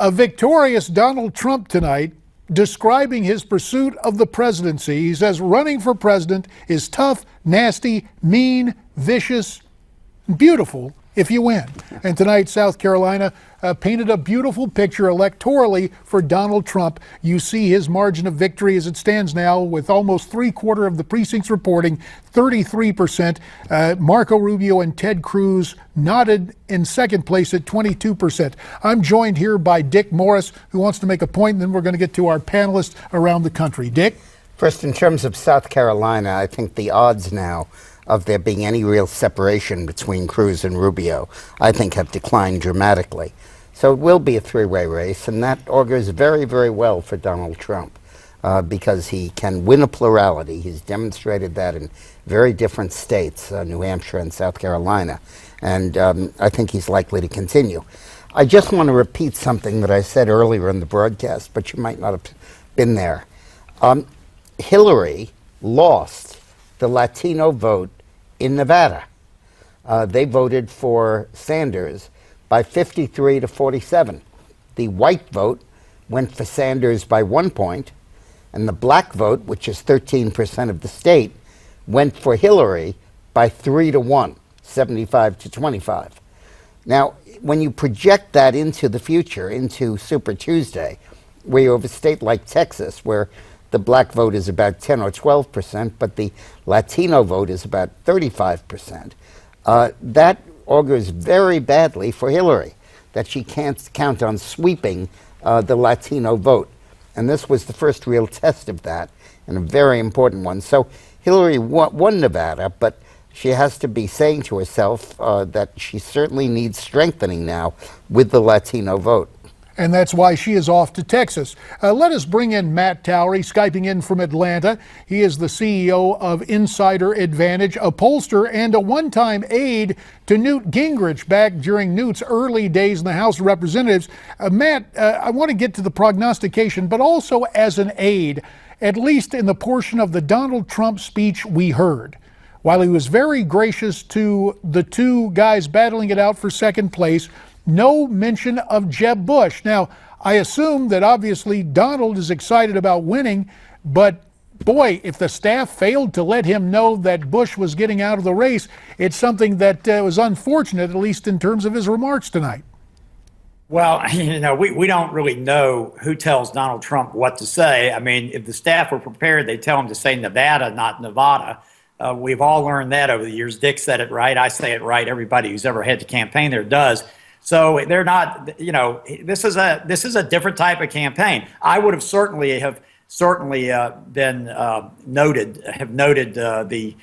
A victorious Donald Trump tonight describing his pursuit of the presidency. He says running for president is tough, nasty, mean, vicious, beautiful if you win. And tonight, South Carolina painted a beautiful picture electorally for Donald Trump. You see his margin of victory as it stands now with almost 3/4 of the precincts reporting, 33%. Marco Rubio and Ted Cruz nodded in second place at 22%. I'm joined here by Dick Morris, who wants to make a point, and then we're going to get to our panelists around the country. Dick? First, in terms of South Carolina, I think the odds now of there being any real separation between Cruz and Rubio, I think have declined dramatically. So it will be a three-way race, and that augurs very, very well for Donald Trump because he can win a plurality. He's demonstrated that in very different states, New Hampshire and South Carolina, and I think he's likely to continue. I just want to repeat something that I said earlier in the broadcast, but you might not have been there. Hillary lost the Latino vote in Nevada. They voted for Sanders by 53 to 47. The white vote went for Sanders by 1 point, and the black vote, which is 13% of the state, went for Hillary by 3 to 1, 75 to 25. Now, when you project that into the future, into Super Tuesday, where you have a state like Texas, where the black vote is about 10 or 12%, but the Latino vote is about 35%. That augurs very badly for Hillary, that she can't count on sweeping the Latino vote. And this was the first real test of that, and a very important one. So Hillary won Nevada, but she has to be saying to herself that she certainly needs strengthening now with the Latino vote. And that's why she is off to Texas. Let us bring in Matt Towery, Skyping in from Atlanta. He is the CEO of Insider Advantage, a pollster and a one-time aide to Newt Gingrich back during Newt's early days in the House of Representatives. Matt, I want to get to the prognostication, but also as an aide, at least in the portion of the Donald Trump speech we heard. While he was very gracious to the two guys battling it out for second place, no mention of Jeb Bush. Now, I assume that obviously Donald is excited about winning, but boy, if the staff failed to let him know that Bush was getting out of the race, it's something that was unfortunate, at least in terms of his remarks tonight. Well, we don't really know who tells Donald Trump what to say. I mean, if the staff were prepared, they tell him to say Nevada, not Nevada. We've all learned that over the years. Dick said it right. I say it right. Everybody who's ever had to campaign there does. So they're not, this is a different type of campaign. I would have certainly been noted the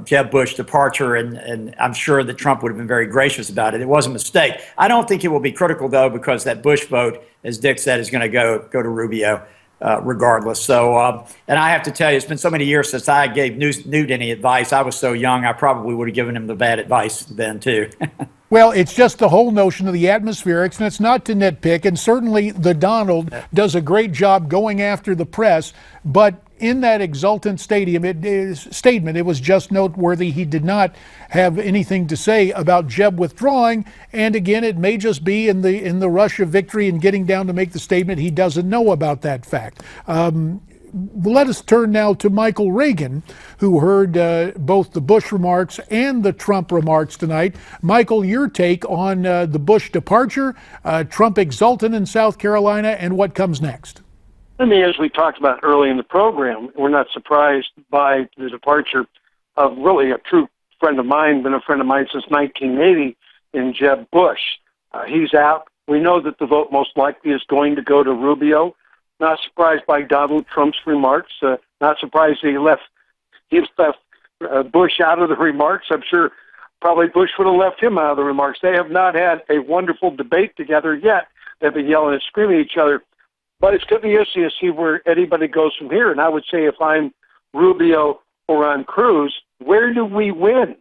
Jeb Bush departure, and I'm sure that Trump would have been very gracious about it. It was a mistake. I don't think it will be critical, though, because that Bush vote, as Dick said, is going to go to Rubio regardless. So, and I have to tell you, it's been so many years since I gave Newt any advice. I was so young, I probably would have given him the bad advice then, too. Well, it's just the whole notion of the atmospherics, and it's not to nitpick, and certainly the Donald does a great job going after the press, but in that exultant statement, it was just noteworthy he did not have anything to say about Jeb withdrawing, and again, it may just be in the rush of victory and getting down to make the statement he doesn't know about that fact. Let us turn now to Michael Reagan, who heard both the Bush remarks and the Trump remarks tonight. Michael, your take on the Bush departure, Trump exultant in South Carolina, and what comes next? I mean, as we talked about early in the program, we're not surprised by the departure of really a true friend of mine, been a friend of mine since 1980, in Jeb Bush. He's out. We know that the vote most likely is going to go to Rubio. Not surprised by Donald Trump's remarks. Not surprised he left Bush out of the remarks. I'm sure probably Bush would have left him out of the remarks. They have not had a wonderful debate together yet. They've been yelling and screaming at each other. But it's going to be interesting to see where anybody goes from here. And I would say if I'm Rubio or on Cruz, where do we win?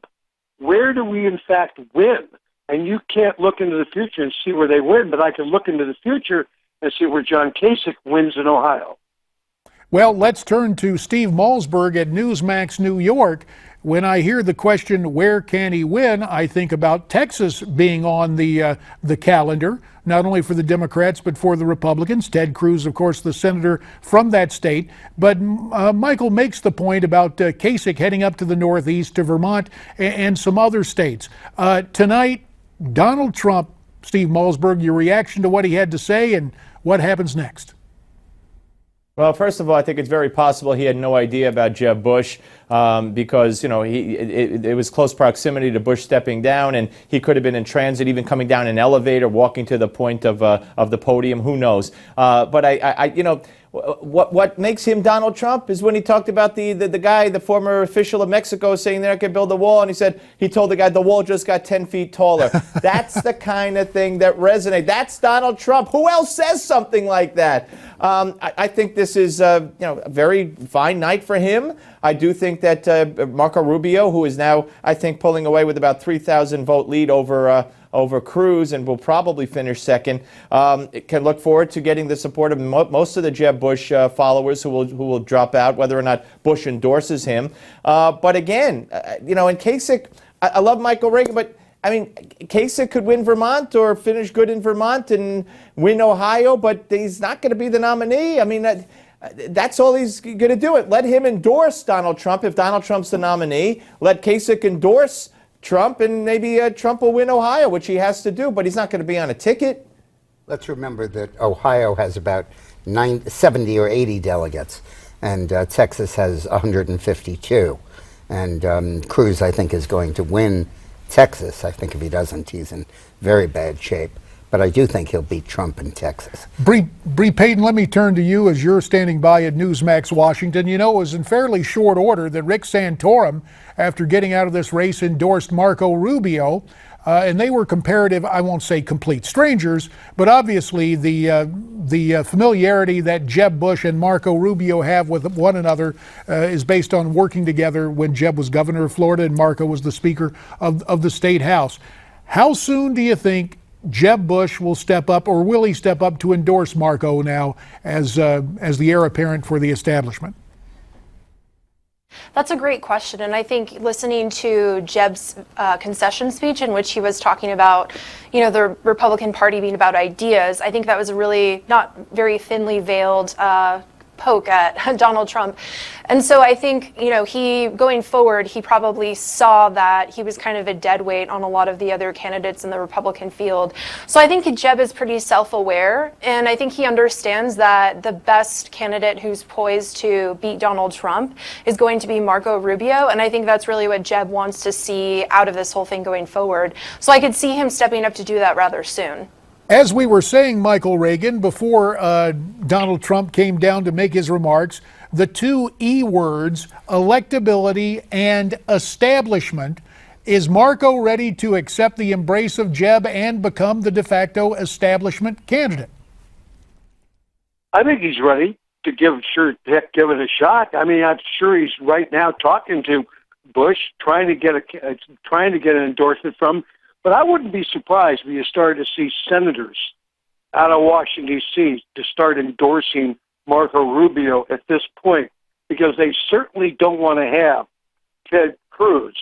Where do we, in fact, win? And you can't look into the future and see where they win, but I can look into the future and see where John Kasich wins in Ohio. Well, let's turn to Steve Malzberg at Newsmax New York. when I hear the question, where can he win, I think about Texas being on the calendar, not only for the Democrats, but for the Republicans. Ted Cruz, of course, the senator from that state. But Michael makes the point about Kasich heading up to the Northeast, to Vermont, and some other states. Tonight, Donald Trump, Steve Malzberg, your reaction to what he had to say and what happens next? Well, first of all, I think it's very possible he had no idea about Jeb Bush because, you know, it was close proximity to Bush stepping down, and he could have been in transit, even coming down an elevator, walking to the point of the podium. Who knows? But you know, what makes him Donald Trump is when he talked about the guy, the former official of Mexico, saying they're not going to build a wall, and he told the guy the wall just got 10 feet taller. That's the kind of thing that resonates. That's Donald Trump. Who else says something like that? I think this is you know, a very fine night for him. I do think that Marco Rubio, who is now, I think, pulling away with about 3,000 vote lead over Cruz and will probably finish second, can look forward to getting the support of most of the Jeb Bush followers who will drop out, whether or not Bush endorses him. But again, you know, in Kasich, I love Michael Reagan, but I mean, Kasich could win Vermont or finish good in Vermont and win Ohio, but he's not going to be the nominee. I mean, that's all he's going to do. Let him endorse Donald Trump if Donald Trump's the nominee. Let Kasich endorse Trump, and maybe Trump will win Ohio, which he has to do, but he's not going to be on a ticket. Let's remember that Ohio has about 70 or 80 delegates, and Texas has 152. And Cruz, I think, is going to win Texas. I think if he doesn't, he's in very bad shape. But I do think he'll beat Trump in Texas. Bree Payton, let me turn to you as you're standing by at Newsmax Washington. You know, it was in fairly short order that Rick Santorum, after getting out of this race, endorsed Marco Rubio. And they were comparative, I won't say complete strangers, but obviously the familiarity that Jeb Bush and Marco Rubio have with one another is based on working together when Jeb was governor of Florida and Marco was the Speaker of the State House. How soon do you think Jeb Bush will step up, or will he step up to endorse Marco now as the heir apparent for the establishment? That's a great question, and I think listening to Jeb's concession speech, in which he was talking about, you know, the Republican Party being about ideas, I think that was a really not very thinly veiled poke at Donald Trump. And so I think, you know, going forward, he probably saw that he was kind of a dead weight on a lot of the other candidates in the Republican field. So I think Jeb is pretty self-aware, and I think he understands that the best candidate who's poised to beat Donald Trump is going to be Marco Rubio, and I think that's really what Jeb wants to see out of this whole thing going forward. So I could see him stepping up to do that rather soon. As we were saying, Michael Reagan, before Donald Trump came down to make his remarks, the two E words, electability and establishment. Is Marco ready to accept the embrace of Jeb and become the de facto establishment candidate? I think he's ready to give it a shot. I mean, I'm sure he's right now talking to Bush, trying to get an endorsement from him. But I wouldn't be surprised if you started to see senators out of Washington, D.C. to start endorsing Marco Rubio at this point, because they certainly don't want to have Ted Cruz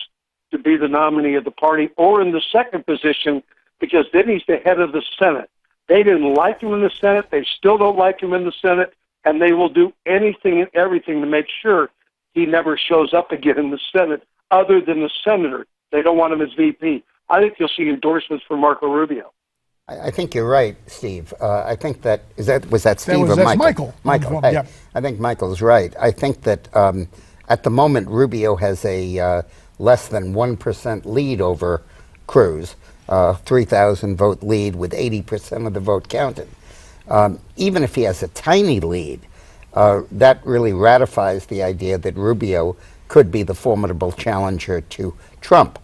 to be the nominee of the party or in the second position, because then he's the head of the Senate. They didn't like him in the Senate. They still don't like him in the Senate, and they will do anything and everything to make sure he never shows up again in the Senate other than the senator. They don't want him as VP. I think you'll see endorsements for Marco Rubio. I think you're right, Steve. I think that was that Steve or that's Michael? Michael. Hey, Yeah. I think Michael's right. I think that at the moment Rubio has a less than 1% lead over Cruz, 3,000 vote lead with 80% of the vote counted. Even if he has a tiny lead, that really ratifies the idea that Rubio could be the formidable challenger to Trump.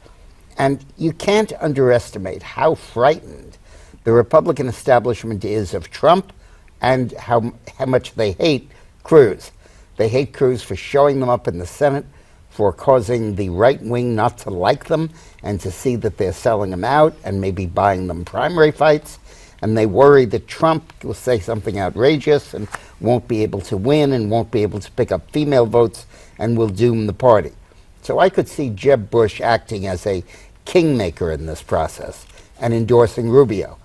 And you can't underestimate how frightened the Republican establishment is of Trump and how much they hate Cruz. They hate Cruz for showing them up in the Senate, for causing the right wing not to like them and to see that they're selling them out and maybe buying them primary fights. And they worry that Trump will say something outrageous and won't be able to win and won't be able to pick up female votes and will doom the party. So I could see Jeb Bush acting as a kingmaker in this process and endorsing Rubio.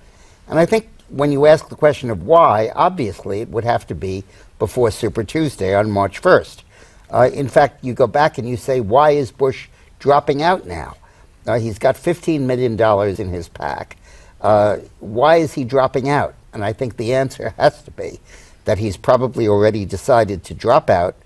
And I think when you ask the question of why, obviously it would have to be before Super Tuesday on March 1st. In fact, you go back and you say, why is Bush dropping out now? He's got $15 million in his PAC. Why is he dropping out? And I think the answer has to be that he's probably already decided to drop out,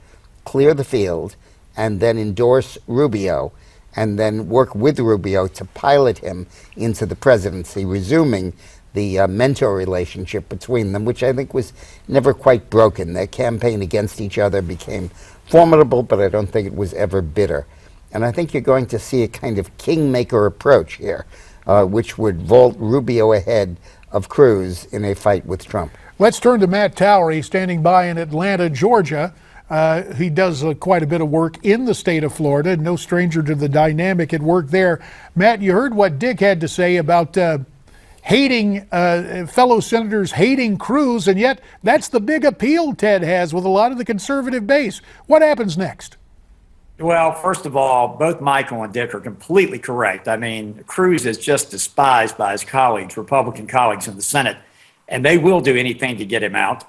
clear the field, and then endorse Rubio, and then work with Rubio to pilot him into the presidency, resuming the mentor relationship between them, which I think was never quite broken. Their campaign against each other became formidable, but I don't think it was ever bitter. And I think you're going to see a kind of kingmaker approach here, which would vault Rubio ahead of Cruz in a fight with Trump. Let's turn to Matt Towery, standing by in Atlanta, Georgia. He does quite a bit of work in the state of Florida, no stranger to the dynamic at work there. Matt, you heard what Dick had to say about hating fellow senators, hating Cruz, and yet that's the big appeal Ted has with a lot of the conservative base. What happens next? Well, first of all, both Michael and Dick are completely correct. I mean, Cruz is just despised by his colleagues, Republican colleagues in the Senate, and they will do anything to get him out.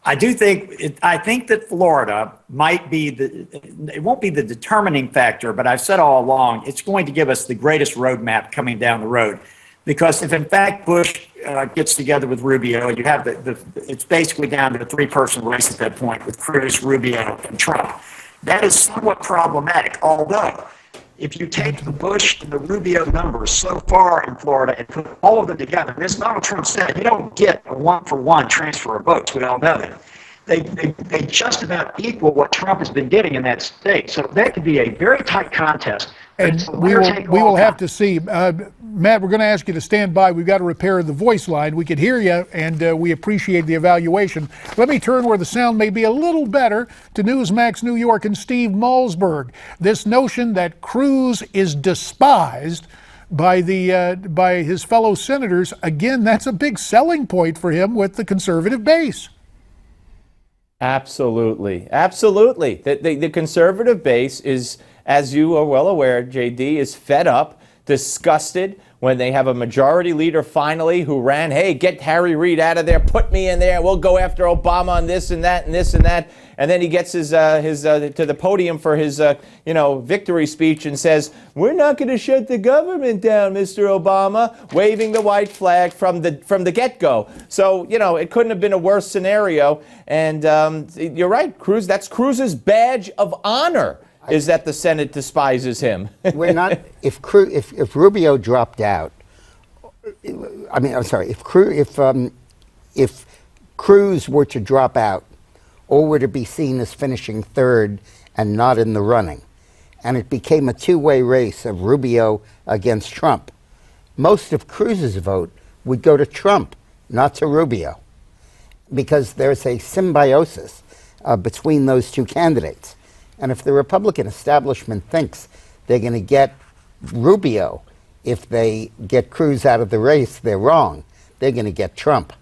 I think that Florida might be it won't be the determining factor, but I've said all along, it's going to give us the greatest roadmap coming down the road. Because if in fact Bush gets together with Rubio, you have it's basically down to a three-person race at that point with Cruz, Rubio, and Trump. That is somewhat problematic. Although, if you take the Bush and the Rubio numbers so far in Florida and put all of them together, as Donald Trump said, you don't get a one-for-one transfer of votes. We all know that. They just about equal what Trump has been getting in that state. So that could be a very tight contest. And we will have to see. Matt, we're going to ask you to stand by. We've got to repair the voice line. We could hear you, and we appreciate the evaluation. Let me turn where the sound may be a little better to Newsmax New York and Steve Malzberg. This notion that Cruz is despised by his fellow senators, again, that's a big selling point for him with the conservative base. Absolutely. Absolutely. The conservative base is, as you are well aware, JD, is fed up, disgusted when they have a majority leader finally who ran, hey, get Harry Reid out of there, put me in there, we'll go after Obama on this and that and this and that. And then he gets his to the podium for his victory speech and says, we're not going to shut the government down, Mr. Obama, waving the white flag from the get-go. So, it couldn't have been a worse scenario. And you're right, Cruz, that's Cruz's badge of honor, is that the Senate despises him. We're not. If Rubio dropped out, if Cruz were to drop out, or were to be seen as finishing third and not in the running, and it became a two-way race of Rubio against Trump, most of Cruz's vote would go to Trump, not to Rubio, because there's a symbiosis between those two candidates. And if the Republican establishment thinks they're going to get Rubio if they get Cruz out of the race, they're wrong. They're going to get Trump.